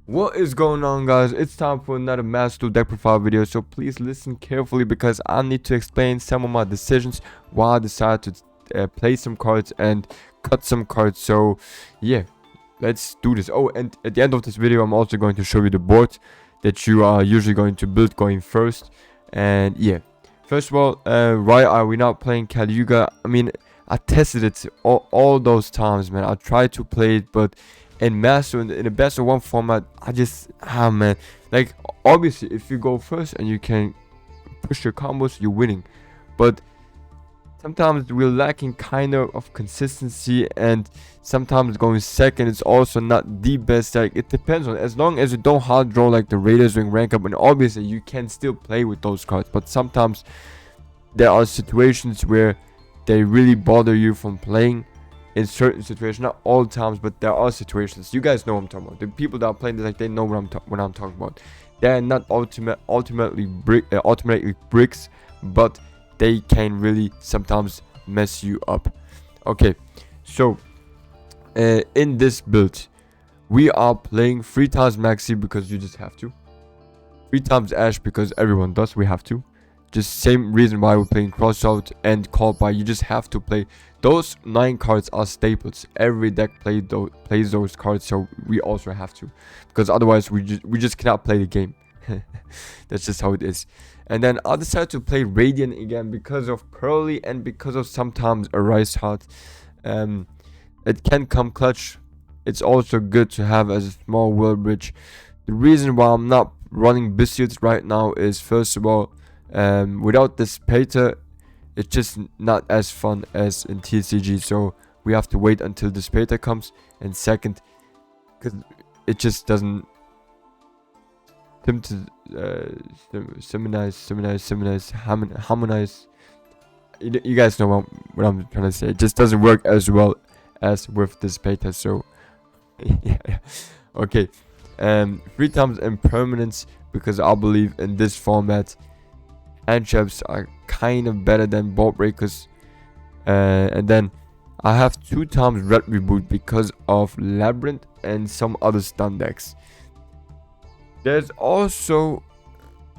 What is going on, guys? It's time for another Master deck profile video, so please listen carefully because I need to explain some of my decisions why I decided to play some cards and cut some cards. So yeah, let's do this. Oh, and at the end of this video I'm also going to show you the board that you are usually going to build going first. And yeah, first of all, why are we not playing Caliuga? I mean, I tested it all those times, man. I tried to play it, but in Master, in the best of one format, I just, man, like, obviously if you go first and you can push your combos, you're winning. But sometimes we're lacking kind of consistency, and sometimes going second is also not the best. Like, it depends on, as long as you don't hard draw like the Raiders Wing rank up, and obviously you can still play with those cards, but sometimes there are situations where they really bother you from playing. In certain situations, not all times, but there are situations. You guys know what I'm talking about. The people that are playing this, like, they know what I'm talking about. They're not ultimately bricks, but they can really sometimes mess you up. Okay, so in this build, we are playing 3 times Maxi because you just have to. 3 times Ash because everyone does. We have to. Just same reason why we're playing Crossout and Call By. You just have to play. Those 9 cards are staples. Every deck plays those cards, so we also have to, because otherwise we just cannot play the game. That's just how it is. And then I decided to play Radiant again because of Curly and because of sometimes a Rice Heart. It can come clutch. It's also good to have as a small world bridge. The reason why I'm not running Biscuits right now is, first of all, without this Pater, it's just not as fun as in TCG, so we have to wait until this Pater comes. And second, because it just doesn't harmonize. You guys know what I'm trying to say. It just doesn't work as well as with this Pater, so yeah. Okay, 3 times Impermanence because I believe in this format hand traps are kind of better than board breakers. And then I have 2 times Red Reboot because of Labyrinth and some other stun decks. There's also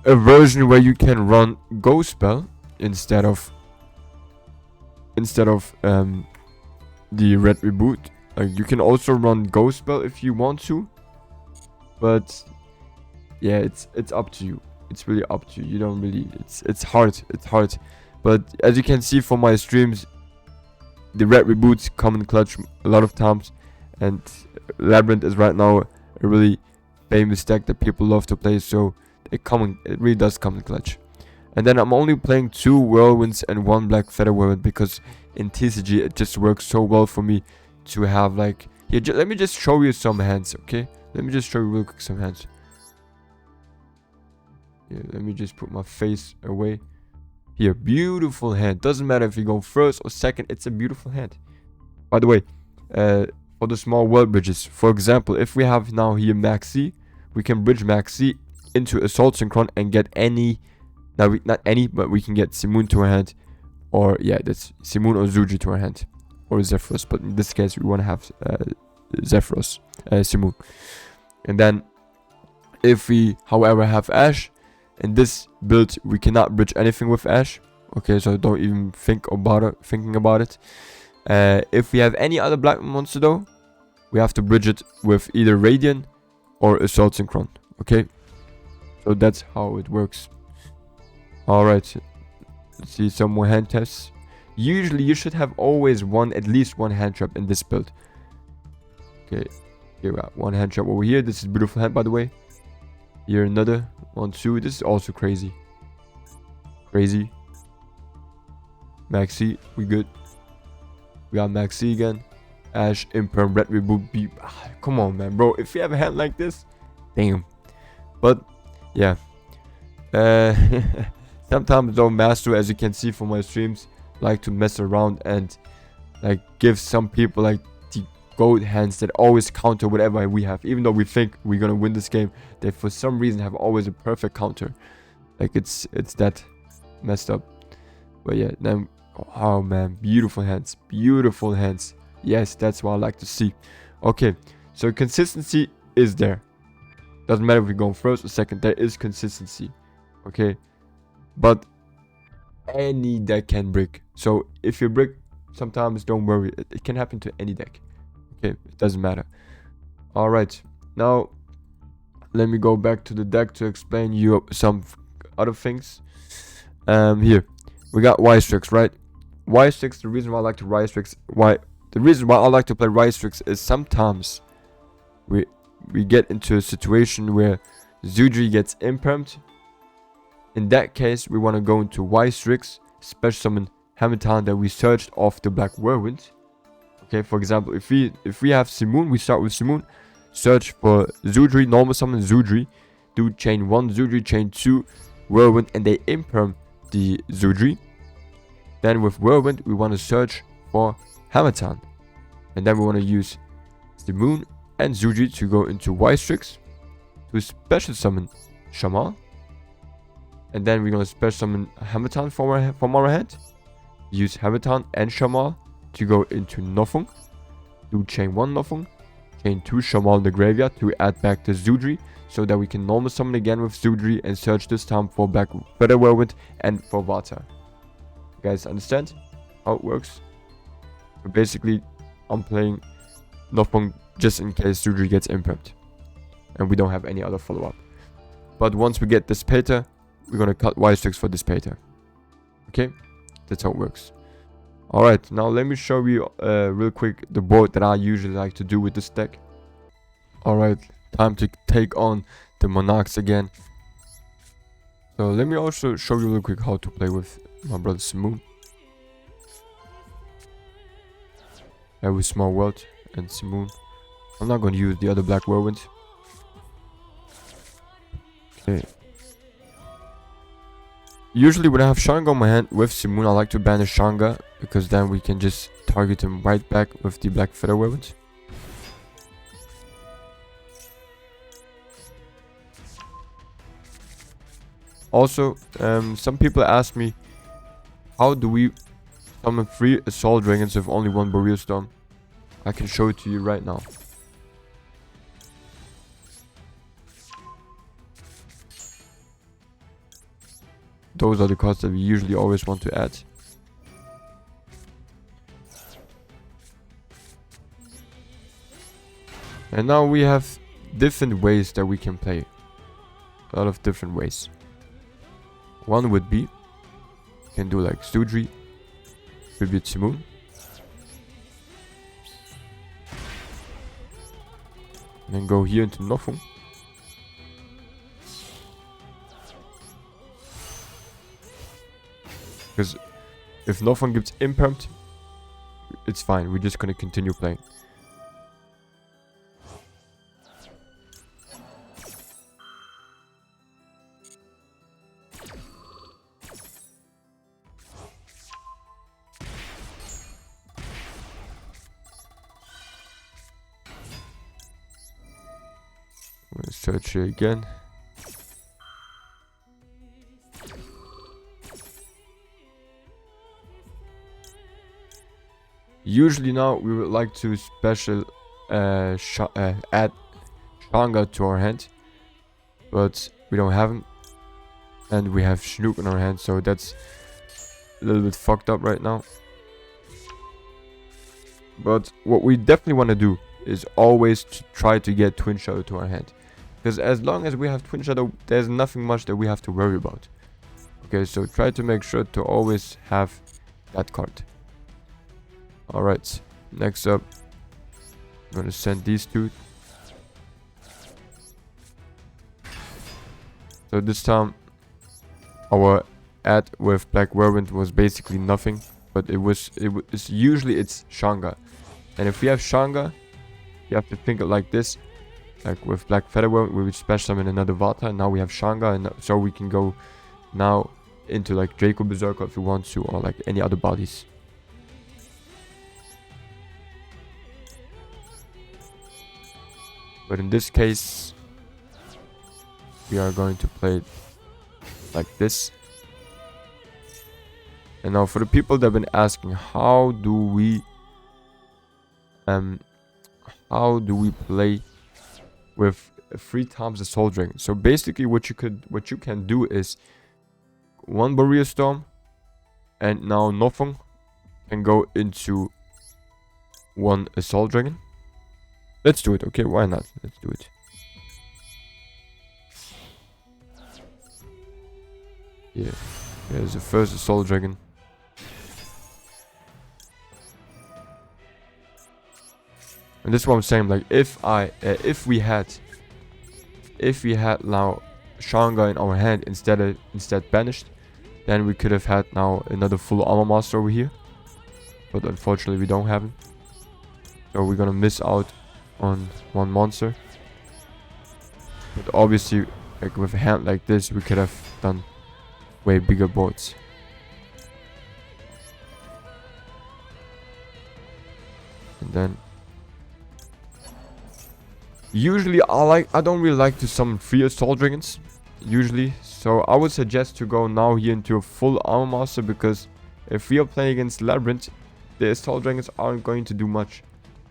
a version where you can run Ghost Spell instead of the Red Reboot. You can also run Ghost Spell if you want to, but yeah, it's up to you. It's really up to you. You don't really, it's hard. But as you can see from my streams, the Red Reboots come in clutch a lot of times, and Labyrinth is right now a really famous deck that people love to play, so it really does come in clutch. And then I'm only playing 2 Whirlwinds and 1 Black Feather Whirlwind because in TCG it just works so well for me to have, like, here, let me just show you some hands, okay? Let me just show you real quick some hands. Yeah, let me just put my face away. Here, beautiful hand. Doesn't matter if you go first or second, it's a beautiful hand. By the way, for the small world bridges, for example, if we have now here Maxi, we can bridge Maxi into Assault Synchron and get any, not any, but we can get Simoon to our hand, or yeah, that's Simoon or Zuji to our hand, or Zephyros, but in this case we want to have Zephyros, Simoon. And then if we, however, have Ash, in this build we cannot bridge anything with Ash, okay, so don't even think about thinking about it. If we have any other black monster though, we have to bridge it with either Radiant or Assault Synchron, okay? So that's how it works. Alright, let's see some more hand tests. Usually you should have always at least one hand trap in this build. Okay, here we got 1 hand trap over here. This is a beautiful hand, by the way. Here another 1, 2. This is also crazy. Maxi, we good. We got Maxi again. Ash, Imperm, Red Reboot. Come on, man, bro. If you have a hand like this, damn. But yeah, sometimes though, Master, as you can see from my streams, like to mess around and like give some people like the gold hands that always counter whatever we have, even though we think we're gonna win this game. They for some reason have always a perfect counter. Like, it's that messed up. But yeah, then, oh man, beautiful hands. Yes, that's what I like to see. Okay, so consistency is there. Doesn't matter if we're going first or second, there is consistency. Okay, but any deck can brick. So if you brick, sometimes don't worry, it can happen to any deck. Okay, it doesn't matter. All right, now let me go back to the deck to explain you some other things. Here we got Y-Strix, right? Y-Strix, the reason why I like to Y-Strix, the reason why I like to play Y-Strix is sometimes we get into a situation where Zudri gets impermed. In that case, we want to go into Y-Strix, special summon Hamilton that we searched off the Black Whirlwind. Okay, for example, if we have Simoon, we start with Simoon, search for Zudri, normal summon Zudri, do chain 1 Zudri, chain 2 Whirlwind, and they imperm the Zudri. Then with Whirlwind, we want to search for Hamilton, and then we want to use Simoon and Zudri to go into Y-Strix to special summon Shaman. And then we're going to special summon Hamilton from our hand. Use Hamilton and Shaman to go into Nothung. Do chain 1 Nothung. Chain 2 Shaman in the graveyard to add back the Zudri. So that we can normal summon again with Zudri and search this time for Black Feather Whirlwind and for Vata. You guys understand how it works? So basically, I'm playing Nothung just in case Zudri gets impermed. And we don't have any other follow-up. But once we get this Pater, we're gonna cut Y-Strix for this Pater. Okay? That's how it works. Alright, now let me show you real quick the board that I usually like to do with this deck. Alright, time to take on the Monarchs again. So let me also show you real quick how to play with my brother Simoon. With Small World and Simoon. I'm not gonna use the other Black Whirlwind. Okay. Usually when I have Shanga on my hand with Simoon, I like to banish Shanga, because then we can just target him right back with the Black Feather Whirlwind. Also, some people ask me, how do we summon 3 Assault Dragons with only 1 Burial Stone? I can show it to you right now. Those are the cards that we usually always want to add. And now we have different ways that we can play. A lot of different ways. One would be, you can do like Zudri, Tribute Simoon. And then go here into Nothung. Because if Nothung gets impermed, it's fine. We're just gonna continue playing. I'm gonna search here again. Usually now we would like to special add Shanga to our hand, but we don't have him, and we have Schnook in our hand, so that's a little bit fucked up right now. But what we definitely want to do is always to try to get Twin Shadow to our hand, because as long as we have Twin Shadow, there's nothing much that we have to worry about. Okay, so try to make sure to always have that card. Alright, next up, I'm gonna send these 2. So this time, our add with Black Whirlwind was basically nothing, but it's usually Shanga. And if we have Shanga, you have to think it like this. Like with Black Feather Whirlwind, we would special summon another Vata, and now we have Shanga, and so we can go now into like Draco Berserker if we want to, or like any other bodies. But in this case, we are going to play it like this. And now for the people that have been asking, how do we play with 3 times the Soul Dragon. So basically what you can do is 1 Barrier Storm, and now nothing can go into 1 Assault Dragon. Let's do it, okay? Why not? Let's do it. Yeah, here's the first Assault Dragon. And this is what I'm saying, like if we had now Shanga in our hand instead banished, then we could have had now another full armor master over here. But unfortunately we don't have it. So we're gonna miss out on 1 monster. But obviously, like with a hand like this, we could have done way bigger boards. And then usually I don't really like to summon 3 Assault Dragons usually, so I would suggest to go now here into a full armor master, because if we are playing against Labyrinth, the Assault Dragons aren't going to do much.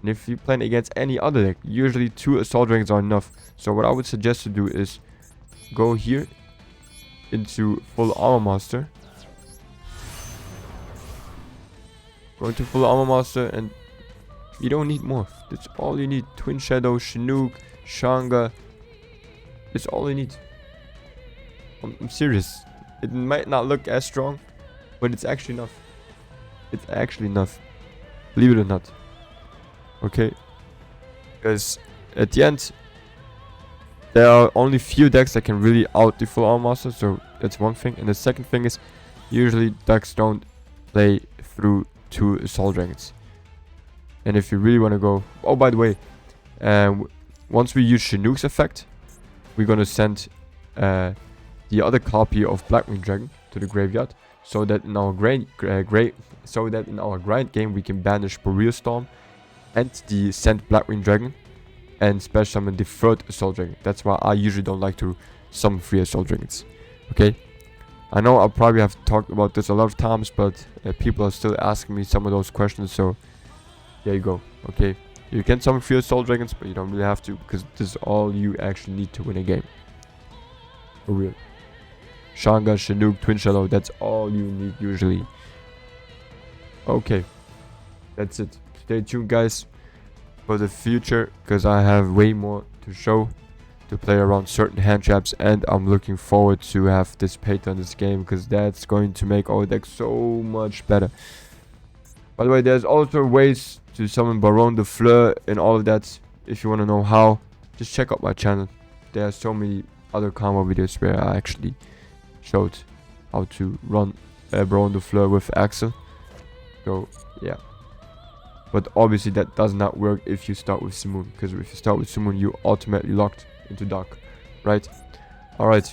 And if you're playing against any other deck, usually 2 Assault Dragons are enough. So what I would suggest to do is go here into full armor master, go into full armor master, and you don't need more. That's all you need. Twin Shadow, Chinook, Shanga. That's all you need. I'm serious. It might not look as strong, but it's actually enough. It's actually enough. Believe it or not. Okay. Because at the end, there are only few decks that can really out the full armor master. So that's one thing. And the second thing is, usually decks don't play through 2 Assault Dragons. And if you really want to go... Oh, by the way, once we use Chinook's effect, we're going to send the other copy of Blackwing Dragon to the graveyard, so that in our grind game we can banish Barrier Storm and the sent Blackwing Dragon and special summon the 3rd Assault Dragon. That's why I usually don't like to summon 3 Assault Dragons. Okay? I know I probably have talked about this a lot of times, but people are still asking me some of those questions, so there you go. Okay? You can summon 3 Assault Dragons, but you don't really have to, because this is all you actually need to win a game. For real. Shanga, Chinook, Twin Shadow, that's all you need usually. Okay. That's it. Stay tuned, guys, for the future, because I have way more to show, to play around certain hand traps, and I'm looking forward to have this paint on this game, because that's going to make our deck so much better. By the way, there's also ways to summon Baron de Fleur and all of that. If you want to know how, just check out my channel. There are so many other combo videos where I actually showed how to run Baron de Fleur with Axel. So yeah, but obviously that does not work if you start with Simoon, because if you start with Simoon, you automatically locked into Dark, right? Alright,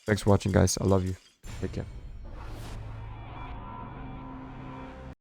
thanks for watching, guys. I love you. Take care.